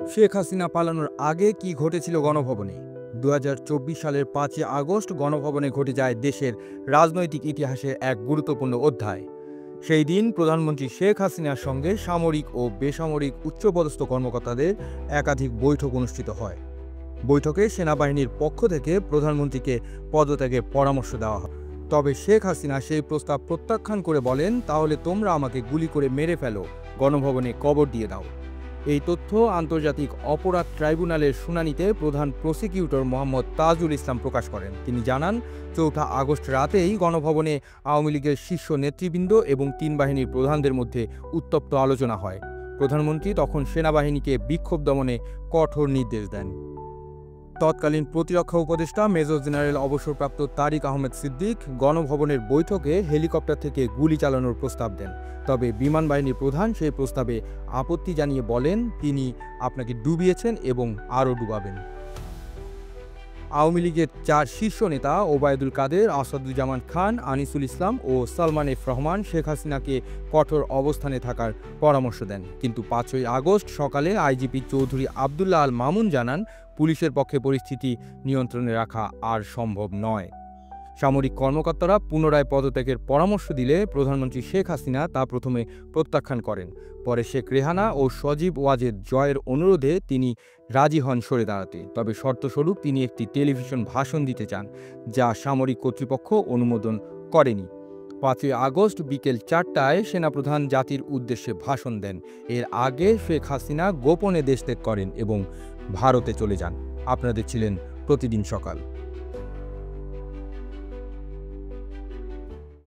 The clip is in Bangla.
শেখ হাসিনা পালানোর আগে কি ঘটেছিল গণভবনে? ২০২৪ সালের ৫ই আগস্ট গণভবনে ঘটে যায় দেশের রাজনৈতিক ইতিহাসের এক গুরুত্বপূর্ণ অধ্যায়। সেই দিন প্রধানমন্ত্রী শেখ হাসিনার সঙ্গে সামরিক ও বেসামরিক উচ্চপদস্থ কর্মকর্তাদের একাধিক বৈঠক অনুষ্ঠিত হয়। বৈঠকে সেনাবাহিনীর পক্ষ থেকে প্রধানমন্ত্রীকে পদত্যাগের পরামর্শ দেওয়া হয়। তবে শেখ হাসিনা সেই প্রস্তাব প্রত্যাখ্যান করে বলেন, তাহলে তোমরা আমাকে গুলি করে মেরে ফেলো, গণভবনে কবর দিয়ে দাও। এই তথ্য আন্তর্জাতিক অপরাধ ট্রাইব্যুনালের শুনানিতে প্রধান প্রসিকিউটর মোহাম্মদ তাজুল ইসলাম প্রকাশ করেন। তিনি জানান, ৪ আগস্ট রাতেই গণভবনে আওয়ামী লীগের শীর্ষ নেতৃবৃন্দ এবং ৩ বাহিনীর প্রধানদের মধ্যে উত্তপ্ত আলোচনা হয়। প্রধানমন্ত্রী তখন সেনাবাহিনীকে বিক্ষোভ দমনে কঠোর নির্দেশ দেন। তৎকালীন প্রতিরক্ষা উপদেষ্টা মেজর জেনারেল অবসরপ্রাপ্ত তারিক আহমেদ সিদ্দিক গণভবনের বৈঠকে হেলিকপ্টার থেকে গুলি চালানোর প্রস্তাব দেন। তবে বিমান বাহিনীর প্রধান সেই প্রস্তাবে আপত্তি জানিয়ে বলেন, তিনি আপনাকে ডুবিয়েছেন এবং আরও ডুবাবেন। আওয়ামী লীগের ৪ শীর্ষ নেতা ওবায়দুল কাদের, আসাদুজ্জামান খান, আনিসুল ইসলাম ও সালমান এফ রহমান শেখ হাসিনাকে কঠোর অবস্থানে থাকার পরামর্শ দেন। কিন্তু ৫ই আগস্ট সকালে আইজিপি চৌধুরী আবদুল্লাহ আল মামুন জানান, পুলিশের পক্ষে পরিস্থিতি নিয়ন্ত্রণে রাখা আর সম্ভব নয়। সামরিক কর্মকর্তারা পুনরায় পদত্যাগের পরামর্শ দিলে প্রধানমন্ত্রী শেখ হাসিনা তা প্রথমে প্রত্যাখ্যান করেন। পরে শেখ রেহানা ও সজীব ওয়াজেদ জয়ের অনুরোধে তিনি রাজি হন সরে দাঁড়াতে। তবে শর্তস্বরূপ তিনি একটি টেলিভিশন ভাষণ দিতে চান, যা সামরিক কর্তৃপক্ষ অনুমোদন করেনি। ৫ই আগস্ট বিকেল ৪টায় সেনাপ্রধান জাতির উদ্দেশ্যে ভাষণ দেন। এর আগে শেখ হাসিনা গোপনে দেশ ত্যাগ করেন এবং ভারতে চলে যান। আপনাদের ছিলেন প্রতিদিন সকাল।